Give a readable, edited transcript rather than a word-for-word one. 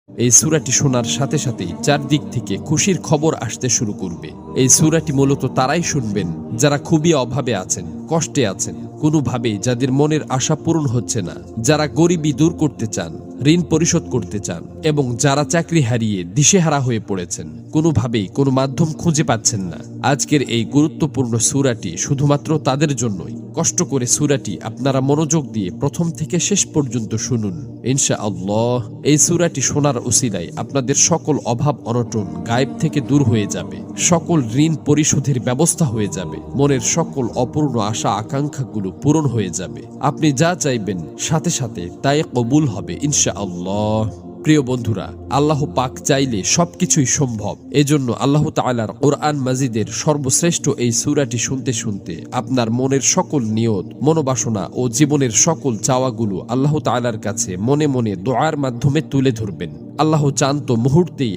এই সূরাটি শোনার সাথে সাথেই চারদিক থেকে খুশির খবর আসতে শুরু করবে। এই সূরাটি মূলত তারাই শুনবেন যারা খুবই অভাবে আছেন, কষ্টে আছেন, কোনোভাবেই যাদের মনের আশা পূরণ হচ্ছে না, যারা গরিবি দূর করতে চান, ঋণ পরিশোধ করতে চান, এবং যারা চাকরি হারিয়ে দিশেহারা হয়ে পড়েছেন, কোনোভাবেই কোনো মাধ্যম খুঁজে পাচ্ছেন না। আজকের এই গুরুত্বপূর্ণ সূরাটি শুধুমাত্র তাদের জন্যই। কষ্ট করে সূরাটি আপনারা মনোযোগ দিয়ে প্রথম থেকে শেষ পর্যন্ত শুনুন। ইনশাআল্লাহ এই সূরাটি শোনার উসিলায় আপনাদের সকল অভাব অনটন গায়েব থেকে দূর হয়ে যাবে, সকল ঋণ পরিশোধের ব্যবস্থা হয়ে যাবে, মনের সকল অপূর্ণ আশা আকাঙ্ক্ষাগুলো পূরণ হয়ে যাবে। আপনি যা চাইবেন সাথে সাথে তাই কবুল হবে ইনশাআল্লাহ। প্রিয় বন্ধুরা, আল্লাহ পাক চাইলে সবকিছুই সম্ভব। এজন্য আল্লাহ তাআলার কোরআন মাজিদের সর্বশ্রেষ্ঠ এই সূরাটি শুনতে শুনতে আপনার মনের সকল নিয়ত, মনোবাসনা ও জীবনের সকল চাওয়াগুলো আল্লাহ তাআলার কাছে মনে মনে দোয়ার মাধ্যমে তুলে ধরবেন। আল্লাহ চান তো মুহূর্তেই